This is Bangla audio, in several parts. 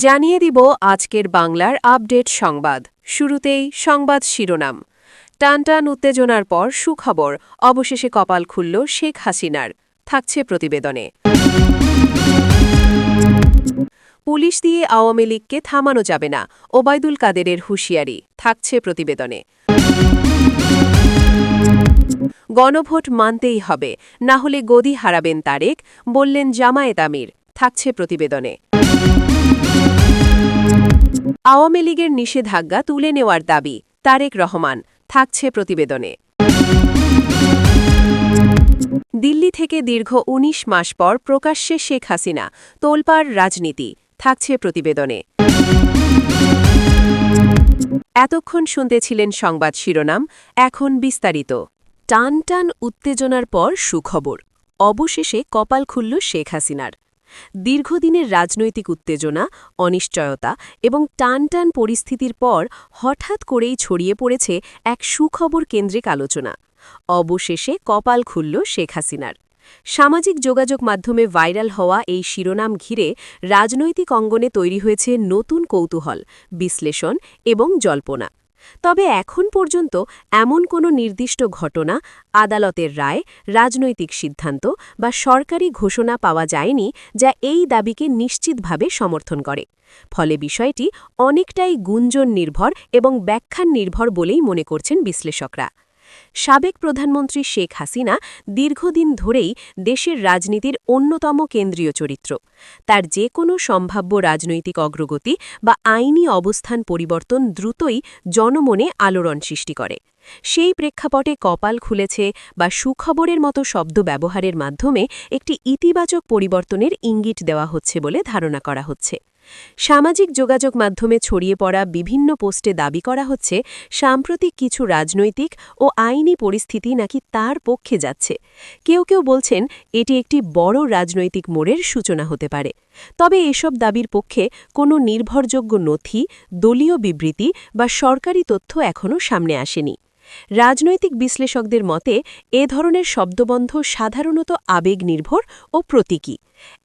জানিয়ে দিব আজকের বাংলার আপডেট সংবাদ। শুরুতেই সংবাদ শিরোনাম। টানটান উত্তেজনার পর সুখবর, অবশেষে কপাল খুলল শেখ হাসিনার। থাকছে প্রতিবেদনে। পুলিশ দিয়ে আওয়ামী লীগকে থামানো যাবে না, ওবায়দুল কাদেরের হুঁশিয়ারি। থাকছে প্রতিবেদনে। গণভোট মানতেই হবে, না হলে গদি হারাবেন তারেক, বললেন জামায়াত আমির। থাকছে প্রতিবেদনে। আওয়ামী লীগের নিষেধাজ্ঞা তুলে নেওয়ার দাবি, তারেক রহমান। থাকছে প্রতিবেদনে। দিল্লি থেকে দীর্ঘ ১৯ মাস পর প্রকাশ্যে শেখ হাসিনা, তোলপাড় রাজনীতি। থাকছে প্রতিবেদনে। এতক্ষণ শুনতেছিলেন সংবাদ শিরোনাম, এখন বিস্তারিত। টানটান উত্তেজনার পর সুখবর, অবশেষে কপাল খুলল শেখ হাসিনার। দীর্ঘদিনের রাজনৈতিক উত্তেজনা, অনিশ্চয়তা এবং টানটান পরিস্থিতির পর হঠাৎ করেই ছড়িয়ে পড়েছে এক সুখবর কেন্দ্রিক আলোচনা। অবশেষে কপাল খুলল শেখ হাসিনার। সামাজিক যোগাযোগ মাধ্যমে ভাইরাল হওয়া এই শিরোনাম ঘিরে রাজনৈতিক অঙ্গনে তৈরি হয়েছে নতুন কৌতূহল, বিশ্লেষণ এবং জল্পনা। তবে এখন পর্যন্ত এমন কোনো নির্দিষ্ট ঘটনা, আদালতের রায়, রাজনৈতিক সিদ্ধান্ত বা সরকারি ঘোষণা পাওয়া যায়নি যা এই দাবিকে নিশ্চিতভাবে সমর্থন করে। ফলে বিষয়টি অনেকটাই গুঞ্জন নির্ভর এবং ব্যাখ্যান নির্ভর বলেই মনে করছেন বিশ্লেষকরা। সাবেক প্রধানমন্ত্রী শেখ হাসিনা দীর্ঘদিন ধরেই দেশের রাজনীতির অন্যতম কেন্দ্রীয় চরিত্র। তার যে কোনো সম্ভাব্য রাজনৈতিক অগ্রগতি বা আইনি অবস্থান পরিবর্তন দ্রুতই জনমনে আলোড়ন সৃষ্টি করে। সেই প্রেক্ষাপটে কপাল খুলেছে বা সুখবরের মতো শব্দ ব্যবহারের মাধ্যমে একটি ইতিবাচক পরিবর্তনের ইঙ্গিত দেওয়া হচ্ছে বলে ধারণা করা হচ্ছে। সামাজিক যোগাযোগ মাধ্যমে ছড়িয়ে পড়া বিভিন্ন পোস্টে দাবি করা হচ্ছে সাম্প্রতিক কিছু রাজনৈতিক ও আইনি পরিস্থিতি নাকি তার পক্ষে যাচ্ছে। কেউ কেউ বলছেন এটি একটি বড় রাজনৈতিক মোড়ের সূচনা হতে পারে। তবে এসব দাবির পক্ষে কোনো নির্ভরযোগ্য নথি, দলীয় বিবৃতি বা সরকারি তথ্য এখনও সামনে আসেনি। রাজনৈতিক বিশ্লেষকদের মতে এ ধরনের শব্দবন্ধ সাধারণত আবেগ নির্ভর ও প্রতীকী।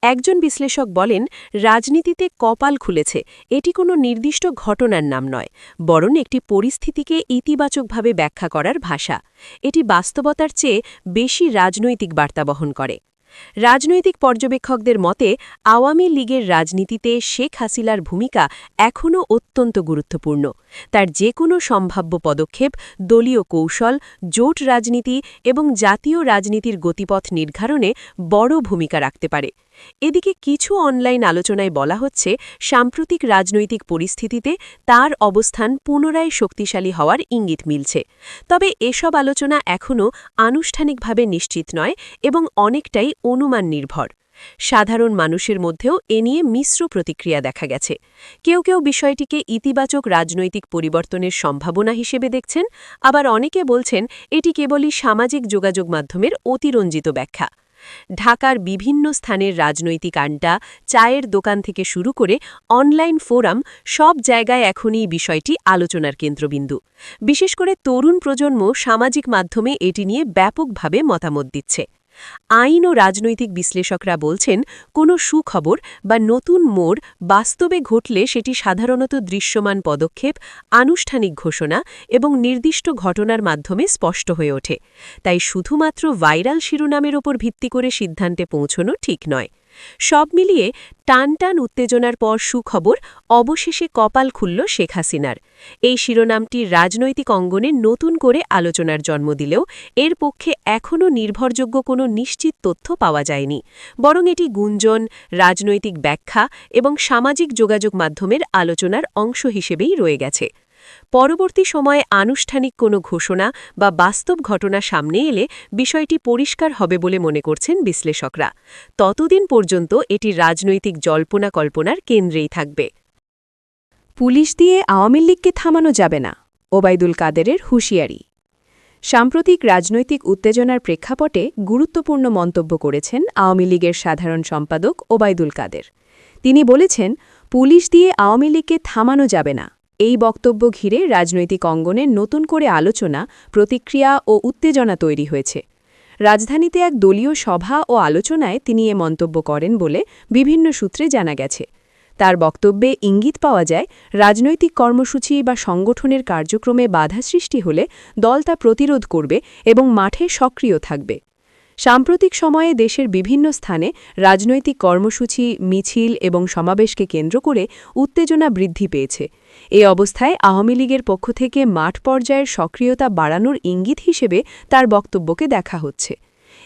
একজন বিশ্লেষক বলেন, রাজনীতিতে কপাল খুলেছে এটি কোনো নির্দিষ্ট ঘটনার নাম নয়, বরং একটি পরিস্থিতিকে ইতিবাচকভাবে ব্যাখ্যা করার ভাষা। এটি বাস্তবতার চেয়ে বেশি রাজনৈতিক বার্তা বহন করে। রাজনৈতিক পর্যবেক্ষকদের মতে আওয়ামী লীগের রাজনীতিতে শেখ হাসিনার ভূমিকা এখনও অত্যন্ত গুরুত্বপূর্ণ। তার যে কোনো সম্ভাব্য পদক্ষেপ দলীয় কৌশল, জোট রাজনীতি এবং জাতীয় রাজনীতির গতিপথ নির্ধারণে বড় ভূমিকা রাখতে পারে। এদিকে কিছু অনলাইন আলোচনায় বলা হচ্ছে সাম্প্রতিক রাজনৈতিক পরিস্থিতিতে তার অবস্থান পুনরায় শক্তিশালী হওয়ার ইঙ্গিত মিলছে। তবে এসব আলোচনা এখনও আনুষ্ঠানিকভাবে নিশ্চিত নয় এবং অনেকটাই অনুমান নির্ভর। সাধারণ মানুষের মধ্যেও এ নিয়ে মিশ্র প্রতিক্রিয়া দেখা গেছে। কেউ কেউ বিষয়টিকে ইতিবাচক রাজনৈতিক পরিবর্তনের সম্ভাবনা হিসেবে দেখছেন, আবার অনেকে বলছেন এটি কেবলই সামাজিক যোগাযোগ মাধ্যমের অতিরঞ্জিত ব্যাখ্যা। ঢাকার বিভিন্ন স্থানের রাজনৈতিক আড্ডা, চায়ের দোকান থেকে শুরু করে অনলাইন ফোরাম, সব জায়গায় এখনই বিষয়টি আলোচনার কেন্দ্রবিন্দু। বিশেষ করে তরুণ প্রজন্ম সামাজিক মাধ্যমে এটি নিয়ে ব্যাপকভাবে মতামত দিচ্ছে। আইন ও রাজনৈতিক বিশ্লেষকরা বলছেন কোনো সুখবর বা নতুন মোড় বাস্তবে ঘটলে সেটি সাধারণত দৃশ্যমান পদক্ষেপ, আনুষ্ঠানিক ঘোষণা এবং নির্দিষ্ট ঘটনার মাধ্যমে স্পষ্ট হয়ে ওঠে। তাই শুধুমাত্র ভাইরাল শিরোনামের ওপর ভিত্তি করে সিদ্ধান্তে পৌঁছনো ঠিক নয়। সব মিলিয়ে টানটান উত্তেজনার পর সুখবর, অবশেষে কপাল খুলল শেখ হাসিনার। এই শিরোনামটি রাজনৈতিক অঙ্গনে নতুন করে আলোচনার জন্ম দিলেও এর পক্ষে এখনও নির্ভরযোগ্য কোনো নিশ্চিত তথ্য পাওয়া যায়নি, বরং এটি গুঞ্জন, রাজনৈতিক ব্যাখ্যা এবং সামাজিক যোগাযোগ মাধ্যমের আলোচনার অংশ হিসেবেই রয়ে গেছে। পরবর্তী সময়ে আনুষ্ঠানিক কোনো ঘোষণা বা বাস্তব ঘটনা সামনে এলে বিষয়টি পরিষ্কার হবে বলে মনে করছেন বিশ্লেষকরা। ততদিন পর্যন্ত এটি রাজনৈতিক জল্পনা কল্পনার কেন্দ্রেই থাকবে। পুলিশ দিয়ে আওয়ামী লীগকে থামানো যাবে না, ওবায়দুল কাদেরের হুঁশিয়ারি। সাম্প্রতিক রাজনৈতিক উত্তেজনার প্রেক্ষাপটে গুরুত্বপূর্ণ মন্তব্য করেছেন আওয়ামী লীগের সাধারণ সম্পাদক ওবায়দুল কাদের। তিনি বলেছেন, পুলিশ দিয়ে আওয়ামী লীগকে থামানো যাবে না। এই বক্তব্য ঘিরে রাজনৈতিক অঙ্গনে নতুন করে আলোচনা, প্রতিক্রিয়া ও উত্তেজনা তৈরি হয়েছে। রাজধানীতে এক দলীয় সভা ও আলোচনায় তিনি এ মন্তব্য করেন বলে বিভিন্ন সূত্রে জানা গেছে। তার বক্তব্যে ইঙ্গিত পাওয়া যায় রাজনৈতিক কর্মসূচি বা সংগঠনের কার্যক্রমে বাধা সৃষ্টি হলে দল তা প্রতিরোধ করবে এবং মাঠে সক্রিয় থাকবে। সাম্প্রতিক সময়ে দেশের বিভিন্ন স্থানে রাজনৈতিক কর্মসূচি, মিছিল এবং সমাবেশকে কেন্দ্র করে উত্তেজনা বৃদ্ধি পেয়েছে। এই অবস্থায় আওয়ামী লীগের পক্ষ থেকে মাঠ পর্যায়ের সক্রিয়তা বাড়ানোর ইঙ্গিত হিসেবে তার বক্তব্যকে দেখা হচ্ছে।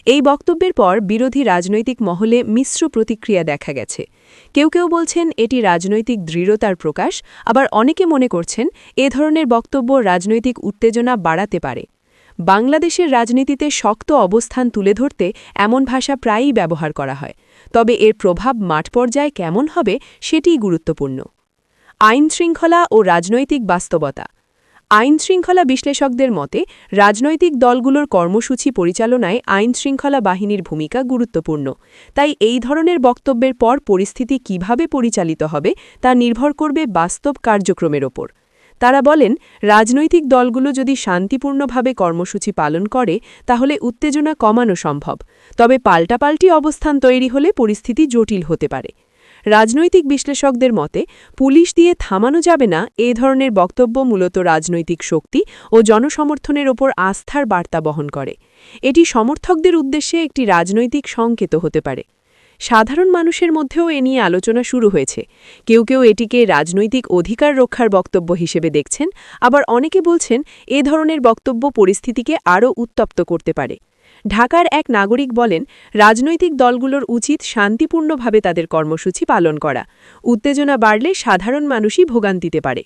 এই বক্তব্যের পর বিরোধী রাজনৈতিক মহলে মিশ্র প্রতিক্রিয়া দেখা গেছে। কেউ কেউ বলছেন এটি রাজনৈতিক দৃঢ়তার প্রকাশ, আবার অনেকে মনে করছেন এ ধরনের বক্তব্য রাজনৈতিক উত্তেজনা বাড়াতে পারে। বাংলাদেশের রাজনীতিতে শক্ত অবস্থান তুলে ধরতে এমন ভাষা প্রায়ই ব্যবহার করা হয়, তবে এর প্রভাব মাঠ পর্যায়ে কেমন হবে সেটিই গুরুত্বপূর্ণ। আইনশৃঙ্খলা ও রাজনৈতিক বাস্তবতা। আইনশৃঙ্খলা বিশ্লেষকদের মতে রাজনৈতিক দলগুলোর কর্মসূচি পরিচালনায় আইনশৃঙ্খলা বাহিনীর ভূমিকা গুরুত্বপূর্ণ। তাই এই ধরনের বক্তব্যের পর পরিস্থিতি কিভাবে পরিচালিত হবে তা নির্ভর করবে বাস্তব কার্যক্রমের ওপর। তারা বলেন, রাজনৈতিক দলগুলো যদি শান্তিপূর্ণভাবে কর্মসূচি পালন করে তাহলে উত্তেজনা কমানো সম্ভব, তবে পাল্টাপাল্টি অবস্থান তৈরি হলে পরিস্থিতি জটিল হতে পারে। রাজনৈতিক বিশ্লেষকদের মতে পুলিশ দিয়ে থামানো যাবে না এ ধরনের বক্তব্য মূলত রাজনৈতিক শক্তি ও জনসমর্থনের ওপর আস্থার বার্তা বহন করে। এটি সমর্থকদের উদ্দেশ্যে একটি রাজনৈতিক সংকেত হতে পারে। সাধারণ মানুষের মধ্যেও এ নিয়ে আলোচনা শুরু হয়েছে। কেউ কেউ এটিকে রাজনৈতিক অধিকার রক্ষার বক্তব্য হিসেবে দেখছেন, আবার অনেকে বলছেন এ ধরনের বক্তব্য পরিস্থিতিকে আরও উত্তপ্ত করতে পারে। ঢাকার এক নাগরিক বলেন, রাজনৈতিক দলগুলোর উচিত শান্তিপূর্ণভাবে তাদের কর্মসূচি পালন করা। উত্তেজনা বাড়লে সাধারণ মানুষই ভোগান্তিতে পারে।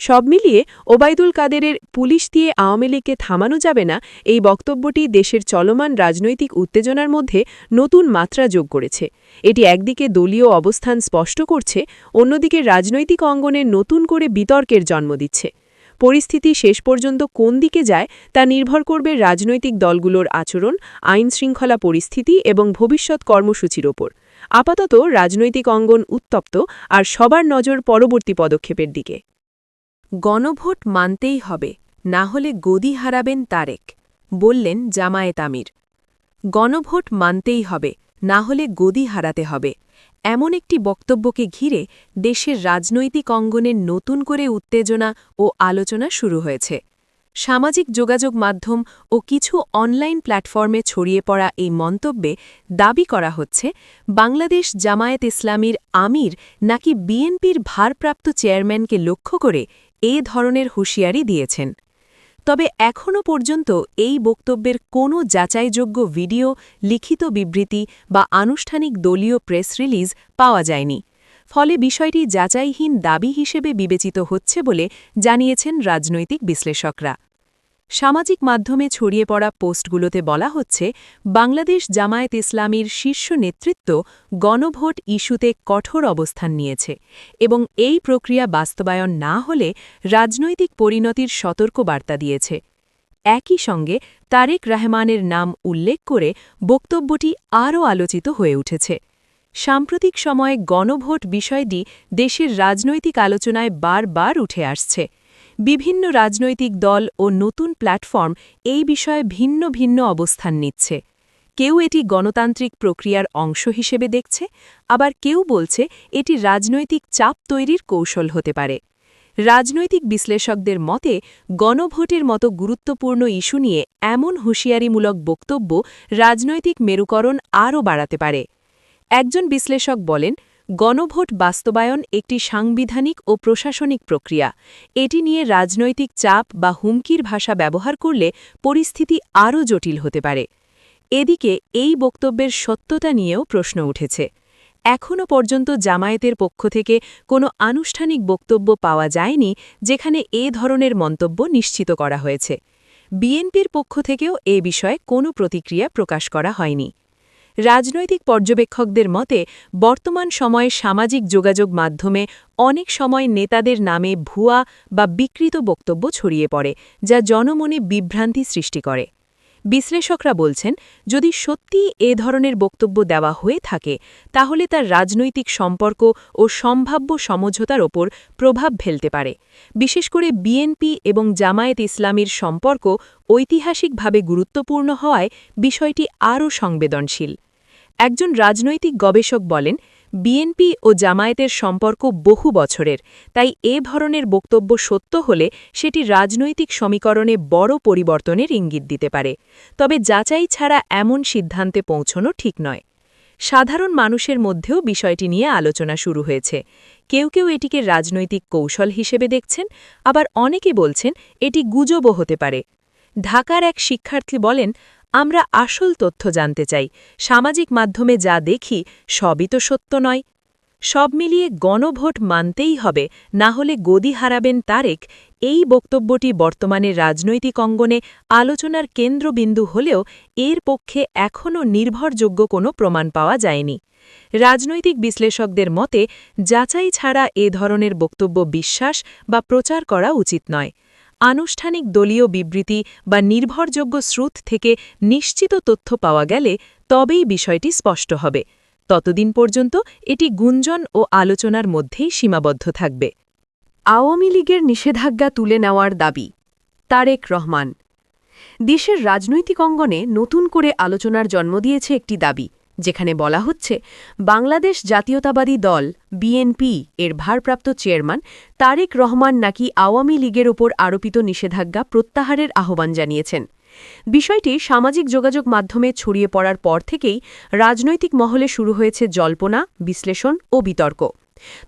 সব মিলিয়ে ওবায়দুল কাদেরের পুলিশ দিয়ে আওয়ামী লীগকে থামানো যাবে না এই বক্তব্যটি দেশের চলমান রাজনৈতিক উত্তেজনার মধ্যে নতুন মাত্রা যোগ করেছে। এটি একদিকে দলীয় অবস্থান স্পষ্ট করছে, অন্যদিকে রাজনৈতিক অঙ্গনে নতুন করে বিতর্কের জন্ম দিচ্ছে। পরিস্থিতি শেষ পর্যন্ত কোন দিকে যায় তা নির্ভর করবে রাজনৈতিক দলগুলোর আচরণ, আইনশৃঙ্খলা পরিস্থিতি এবং ভবিষ্যৎ কর্মসূচির ওপর। আপাতত রাজনৈতিক অঙ্গন উত্তপ্ত, আর সবার নজর পরবর্তী পদক্ষেপের দিকে। গণভোট মানতেই হবে, না হলে গদি হারাবেন তারেক, বললেন জামায়াত আমির। গণভোট মানতেই হবে, না হলে গদি হারাতে হবে, এমন একটি বক্তব্যকে ঘিরে দেশের রাজনৈতিক অঙ্গনের নতুন করে উত্তেজনা ও আলোচনা শুরু হয়েছে। সামাজিক যোগাযোগ মাধ্যম ও কিছু অনলাইন প্ল্যাটফর্মে ছড়িয়ে পড়া এই মন্তব্যে দাবি করা হচ্ছে বাংলাদেশ জামায়াত ইসলামীর আমির নাকি বিএনপির ভারপ্রাপ্ত চেয়ারম্যানকে লক্ষ্য করে এ ধরনের হুঁশিয়ারি দিয়েছেন। তবে এখনও পর্যন্ত এই বক্তব্যের কোনো যাচাইযোগ্য ভিডিও, লিখিত বিবৃতি বা আনুষ্ঠানিক দলীয় প্রেস রিলিজ পাওয়া যায়নি। ফলে বিষয়টি যাচাইহীন দাবি হিসেবে বিবেচিত হচ্ছে বলে জানিয়েছেন রাজনৈতিক বিশ্লেষকরা। সামাজিক মাধ্যমে ছড়িয়ে পড়া পোস্টগুলোতে বলা হচ্ছে, বাংলাদেশ জামায়াত ইসলামীর শীর্ষ নেতৃত্ব গণভোট ইস্যুতে কঠোর অবস্থান নিয়েছে এবং এই প্রক্রিয়া বাস্তবায়ন না হলে রাজনৈতিক পরিণতির সতর্ক বার্তা দিয়েছে। একই সঙ্গে তারেক রহমানের নাম উল্লেখ করে বক্তব্যটি আরও আলোচিত হয়ে উঠেছে। সাম্প্রতিক সময়ে গণভোট বিষয়টি দেশের রাজনৈতিক আলোচনায় বারবার উঠে আসছে। বিভিন্ন রাজনৈতিক দল ও নতুন প্ল্যাটফর্ম এই বিষয়ে ভিন্ন ভিন্ন অবস্থান নিচ্ছে। কেউ এটি গণতান্ত্রিক প্রক্রিয়ার অংশ হিসেবে দেখছে, আবার কেউ বলছে এটি রাজনৈতিক চাপ তৈরির কৌশল হতে পারে। রাজনৈতিক বিশ্লেষকদের মতে গণভোটের মতো গুরুত্বপূর্ণ ইস্যু নিয়ে এমন হুঁশিয়ারিমূলক বক্তব্য রাজনৈতিক মেরুকরণ আরও বাড়াতে পারে। একজন বিশ্লেষক বলেন, গণভোট বাস্তবায়ন একটি সাংবিধানিক ও প্রশাসনিক প্রক্রিয়া। এটি নিয়ে রাজনৈতিক চাপ বা হুমকির ভাষা ব্যবহার করলে পরিস্থিতি আরও জটিল হতে পারে। এদিকে এই বক্তব্যের সত্যতা নিয়েও প্রশ্ন উঠেছে। এখনও পর্যন্ত জামায়াতের পক্ষ থেকে কোনো আনুষ্ঠানিক বক্তব্য পাওয়া যায়নি যেখানে এ ধরনের মন্তব্য নিশ্চিত করা হয়েছে। বিএনপির পক্ষ থেকেও এ বিষয়ে কোনো প্রতিক্রিয়া প্রকাশ করা হয়নি। রাজনৈতিক পর্যবেক্ষকদের মতে বর্তমান সময়ে সামাজিক যোগাযোগ মাধ্যমে অনেক সময় নেতাদের নামে ভুয়া বা বিকৃত বক্তব্য ছড়িয়ে পড়ে, যা জনমনে বিভ্রান্তি সৃষ্টি করে। বিশ্লেষকরা বলছেন, যদি সত্যিই এ ধরনের বক্তব্য দেওয়া হয়ে থাকে তাহলে তার রাজনৈতিক সম্পর্ক ও সম্ভাব্য সমঝোতার ওপর প্রভাব ফেলতে পারে। বিশেষ করে বিএনপি এবং জামায়াত ইসলামীর সম্পর্ক ঐতিহাসিকভাবে গুরুত্বপূর্ণ হওয়ায় বিষয়টি আরও সংবেদনশীল। একজন রাজনৈতিক গবেষক বলেন, বিএনপি ও জামায়াতের সম্পর্ক বহু বছরের, তাই এ ধরনের বক্তব্য সত্য হলে সেটি রাজনৈতিক সমীকরণে বড় পরিবর্তনের ইঙ্গিত দিতে পারে। তবে যাচাই ছাড়া এমন সিদ্ধান্তে পৌঁছনো ঠিক নয়। সাধারণ মানুষের মধ্যেও বিষয়টি নিয়ে আলোচনা শুরু হয়েছে। কেউ কেউ এটিকে রাজনৈতিক কৌশল হিসেবে দেখছেন, আবার অনেকে বলছেন এটি গুজবও হতে পারে। ঢাকার এক শিক্ষার্থী বলেন, আমরা আসল তথ্য জানতে চাই, সামাজিক মাধ্যমে যা দেখি সবই তো সত্য নয়। সব মিলিয়ে গণভোট মানতেই হবে, না হলে গদি হারাবেন তারেক। এই বক্তব্যটি বর্তমানে রাজনৈতিক অঙ্গনে আলোচনার কেন্দ্রবিন্দু হলেও এর পক্ষে এখনও নির্ভরযোগ্য কোনো প্রমাণ পাওয়া যায়নি। রাজনৈতিক বিশ্লেষকদের মতে যাচাই ছাড়া এ ধরনের বক্তব্য বিশ্বাস বা প্রচার করা উচিত নয়। আনুষ্ঠানিক দলীয় বিবৃতি বা নির্ভরযোগ্য স্রোত থেকে নিশ্চিত তথ্য পাওয়া গেলে তবেই বিষয়টি স্পষ্ট হবে। ততদিন পর্যন্ত এটি গুঞ্জন ও আলোচনার মধ্যেই সীমাবদ্ধ থাকবে। আওয়ামী লীগের নিষেধাজ্ঞা তুলে নেওয়ার দাবি। তারেক রহমান। দেশের রাজনৈতিক অঙ্গনে নতুন করে আলোচনার জন্ম দিয়েছে একটি দাবি, যেখানে বলা হচ্ছে বাংলাদেশ জাতীয়তাবাদী দল বিএনপি এর ভারপ্রাপ্ত চেয়ারম্যান তারেক রহমান নাকি আওয়ামী লীগের ওপর আরোপিত নিষেধাজ্ঞা প্রত্যাহারের আহ্বান জানিয়েছেন। বিষয়টি সামাজিক যোগাযোগ মাধ্যমে ছড়িয়ে পড়ার পর থেকেই রাজনৈতিক মহলে শুরু হয়েছে জল্পনা, বিশ্লেষণ ও বিতর্ক।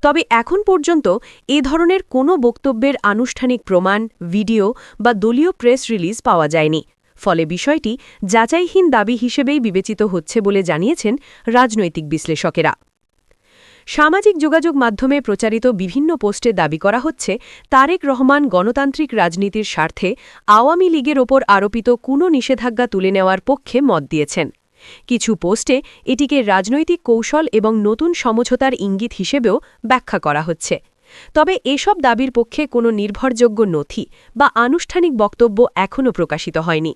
তবে এখন পর্যন্ত এ ধরনের কোনো বক্তব্যের আনুষ্ঠানিক প্রমাণ, ভিডিও বা দলীয় প্রেস রিলিজ পাওয়া যায়নি। ফলে বিষয়টি যাচাইহীন দাবি হিসেবেই বিবেচিত হচ্ছে বলে জানিয়েছেন রাজনৈতিক বিশ্লেষকেরা। সামাজিক যোগাযোগ মাধ্যমে প্রচারিত বিভিন্ন পোস্টে দাবি করা হচ্ছে তারেক রহমান গণতান্ত্রিক রাজনীতির স্বার্থে আওয়ামী লীগের ওপর আরোপিত কোনো নিষেধাজ্ঞা তুলে নেওয়ার পক্ষে মত দিয়েছেন। কিছু পোস্টে এটিকে রাজনৈতিক কৌশল এবং নতুন সমঝোতার ইঙ্গিত হিসেবেও ব্যাখ্যা করা হচ্ছে। তবে এসব দাবির পক্ষে কোনো নির্ভরযোগ্য নথি বা আনুষ্ঠানিক বক্তব্য এখনও প্রকাশিত হয়নি।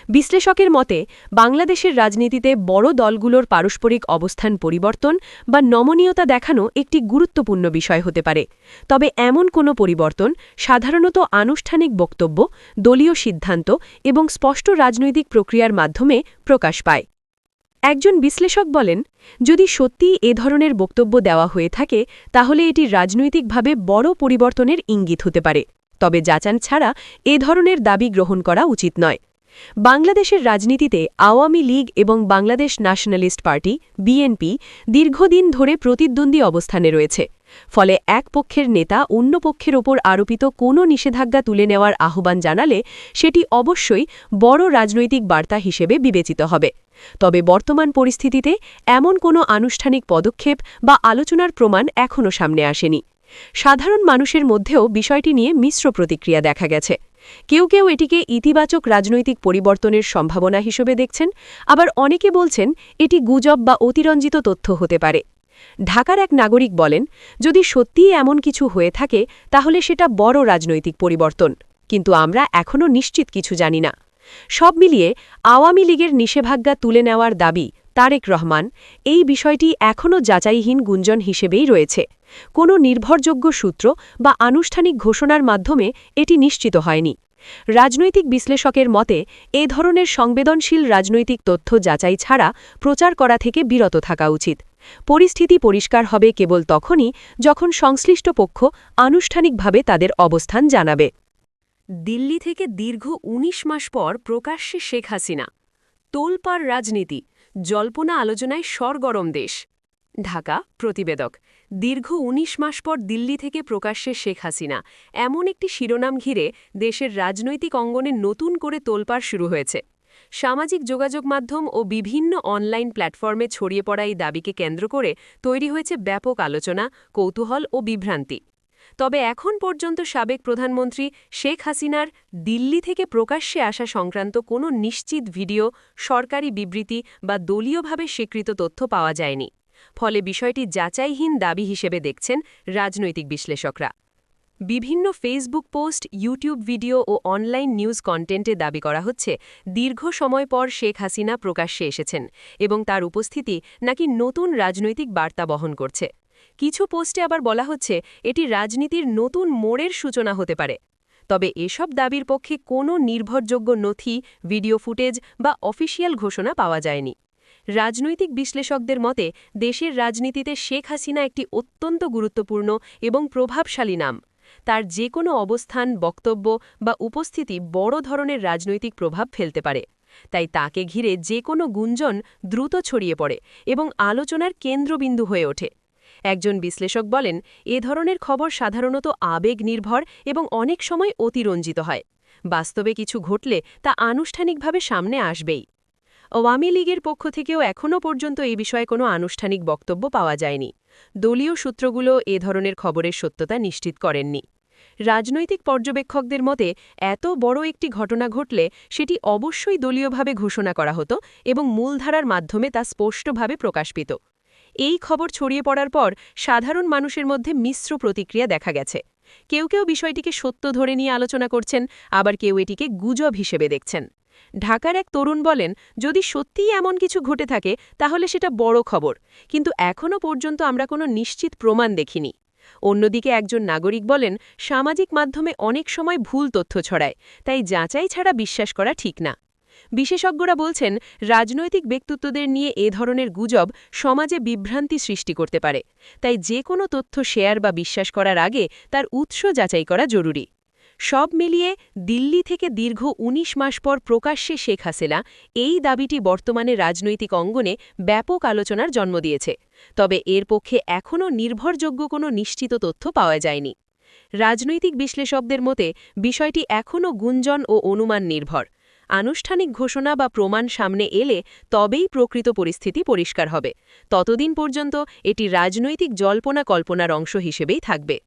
বিশ্লেষকের মতে বাংলাদেশের রাজনীতিতে বড় দলগুলোর পারস্পরিক অবস্থান পরিবর্তন বা নমনীয়তা দেখানো একটি গুরুত্বপূর্ণ বিষয় হতে পারে। তবে এমন কোনো পরিবর্তন সাধারণত আনুষ্ঠানিক বক্তব্য, দলীয় সিদ্ধান্ত এবং স্পষ্ট রাজনৈতিক প্রক্রিয়ার মাধ্যমে প্রকাশ পায়। একজন বিশ্লেষক বলেন, যদি সত্যিই এ ধরনের বক্তব্য দেওয়া হয়ে থাকে তাহলে এটি রাজনৈতিকভাবে বড় পরিবর্তনের ইঙ্গিত হতে পারে। তবে যাচান ছাড়া এ ধরনের দাবি গ্রহণ করা উচিত নয়। বাংলাদেশের রাজনীতিতে আওয়ামী লীগ এবং বাংলাদেশ ন্যাশনালিস্ট পার্টি বিএনপি দীর্ঘদিন ধরে প্রতিদ্বন্দ্বী অবস্থানে রয়েছে। ফলে এক পক্ষের নেতা অন্য পক্ষের ওপর আরোপিত কোনো নিষেধাজ্ঞা তুলে নেওয়ার আহ্বান জানালে সেটি অবশ্যই বড় রাজনৈতিক বার্তা হিসেবে বিবেচিত হবে। তবে বর্তমান পরিস্থিতিতে এমন কোনো আনুষ্ঠানিক পদক্ষেপ বা আলোচনার প্রমাণ এখনও সামনে আসেনি। সাধারণ মানুষের মধ্যেও বিষয়টি নিয়ে মিশ্র প্রতিক্রিয়া দেখা গেছে। কেউ কেউ এটিকে ইতিবাচক রাজনৈতিক পরিবর্তনের সম্ভাবনা হিসেবে দেখছেন, আবার অনেকে বলছেন এটি গুজব বা অতিরঞ্জিত তথ্য হতে পারে। ঢাকার এক নাগরিক বলেন, যদি সত্যিই এমন কিছু হয়ে থাকে তাহলে সেটা বড় রাজনৈতিক পরিবর্তন, কিন্তু আমরা এখনও নিশ্চিত কিছু জানি না। সব মিলিয়ে আওয়ামী লীগের নিষেধাজ্ঞা তুলে নেওয়ার দাবি তারেক রহমান, এই বিষয়টি এখনও যাচাইহীন গুঞ্জন হিসেবেই রয়েছে। কোনো নির্ভরযোগ্য সূত্র বা আনুষ্ঠানিক ঘোষণার মাধ্যমে এটি নিশ্চিত হয়নি। রাজনৈতিক বিশ্লেষকের মতে এ ধরনের সংবেদনশীল রাজনৈতিক তথ্য যাচাই ছাড়া প্রচার করা থেকে বিরত থাকা উচিত। পরিস্থিতি পরিষ্কার হবে কেবল তখনই যখন সংশ্লিষ্ট পক্ষ আনুষ্ঠানিকভাবে তাদের অবস্থান জানাবে। দিল্লি থেকে দীর্ঘ ১৯ মাস পর প্রকাশ্যে শেখ হাসিনা। তোলপাড় রাজনীতি, জল্পনা আলোচনায় সরগরম দেশ। ঢাকা প্রতিবেদক। দীর্ঘ ১৯ মাস পর দিল্লি থেকে প্রকাশ্যে শেখ হাসিনা, এমন একটি শিরোনাম ঘিরে দেশের রাজনৈতিক অঙ্গনে নতুন করে তোলপাড় শুরু হয়েছে। সামাজিক যোগাযোগ মাধ্যম ও বিভিন্ন অনলাইন প্ল্যাটফর্মে ছড়িয়ে পড়া এই দাবিকে কেন্দ্র করে তৈরি হয়েছে ব্যাপক আলোচনা, কৌতূহল ও বিভ্রান্তি। তবে এখন পর্যন্ত সাবেক প্রধানমন্ত্রী শেখ হাসিনার দিল্লি থেকে প্রকাশ্যে আসা সংক্রান্ত কোনো নিশ্চিত ভিডিও, সরকারি বিবৃতি বা দলীয়ভাবে স্বীকৃত তথ্য পাওয়া যায়নি। ফলে বিষয়টি যাচাইহীন দাবি হিসেবে দেখছেন রাজনৈতিক বিশ্লেষকরা। বিভিন্ন ফেসবুক পোস্ট, ইউটিউব ভিডিও ও অনলাইন নিউজ কন্টেন্টে দাবি করা হচ্ছে দীর্ঘ সময় পর শেখ হাসিনা প্রকাশ্যে এসেছেন এবং তার উপস্থিতি নাকি নতুন রাজনৈতিক বার্তা বহন করছে। কিছু পোস্টে আবার বলা হচ্ছে এটি রাজনীতির নতুন মোড়ের সূচনা হতে পারে। তবে এসব দাবির পক্ষে কোনো নির্ভরযোগ্য নথি, ভিডিও ফুটেজ বা অফিসিয়াল ঘোষণা পাওয়া যায়নি। রাজনৈতিক বিশ্লেষকদের মতে দেশের রাজনীতিতে শেখ হাসিনা একটি অত্যন্ত গুরুত্বপূর্ণ এবং প্রভাবশালী নাম। তার যে কোনো অবস্থান, বক্তব্য বা উপস্থিতি বড় ধরনের রাজনৈতিক প্রভাব ফেলতে পারে। তাই তাকে ঘিরে যে কোনো গুঞ্জন দ্রুত ছড়িয়ে পড়ে এবং আলোচনার কেন্দ্রবিন্দু হয়ে ওঠে। একজন বিশ্লেষক বলেন, এ ধরনের খবর সাধারণত আবেগ নির্ভর এবং অনেক সময় অতিরঞ্জিত হয়। বাস্তবে কিছু ঘটলে তা আনুষ্ঠানিকভাবে সামনে আসবেই। আওয়ামী লীগের পক্ষ থেকেও এখনও পর্যন্ত এই বিষয়ে কোনো আনুষ্ঠানিক বক্তব্য পাওয়া যায়নি। দলীয় সূত্রগুলো এ ধরনের খবরের সত্যতা নিশ্চিত করেননি। রাজনৈতিক পর্যবেক্ষকদের মতে এত বড় একটি ঘটনা ঘটলে সেটি অবশ্যই দলীয়ভাবে ঘোষণা করা হতো এবং মূলধারার মাধ্যমে তা স্পষ্টভাবে প্রকাশ পেত। এই খবর ছড়িয়ে পড়ার পর সাধারণ মানুষের মধ্যে মিশ্র প্রতিক্রিয়া দেখা গেছে। কেউ কেউ বিষয়টিকে সত্য ধরে নিয়ে আলোচনা করছেন, আবার কেউ এটিকে গুজব হিসেবে দেখছেন। ঢাকার এক তরুণ বলেন, যদি সত্যিই এমন কিছু ঘটে থাকে তাহলে সেটা বড় খবর, কিন্তু এখনও পর্যন্ত আমরা কোনো নিশ্চিত প্রমাণ দেখিনি। অন্যদিকে একজন নাগরিক বলেন, সামাজিক মাধ্যমে অনেক সময় ভুল তথ্য ছড়ায়, তাই যাচাই ছাড়া বিশ্বাস করা ঠিক না। বিশেষজ্ঞরা বলছেন, রাজনৈতিক ব্যক্তিত্বদের নিয়ে এ ধরনের গুজব সমাজে বিভ্রান্তি সৃষ্টি করতে পারে। তাই যে কোনো তথ্য শেয়ার বা বিশ্বাস করার আগে তার উৎস যাচাই করা জরুরি। সব মিলিয়ে দিল্লি থেকে দীর্ঘ ১৯ মাস পর প্রকাশ্যে শেখ হাসিনা এই দাবিটি বর্তমানে রাজনৈতিক অঙ্গনে ব্যাপক আলোচনার জন্ম দিয়েছে। তবে এর পক্ষে এখনও নির্ভরযোগ্য কোনো নিশ্চিত তথ্য পাওয়া যায়নি। রাজনৈতিক বিশ্লেষকদের মতে বিষয়টি এখনও গুঞ্জন ও অনুমান নির্ভর। আনুষ্ঠানিক ঘোষণা বা প্রমাণ সামনে এলে তবেই প্রকৃত পরিস্থিতি পরিষ্কার হবে। ততদিন পর্যন্ত এটি রাজনৈতিক জল্পনা কল্পনার অংশ হিসেবেই থাকবে।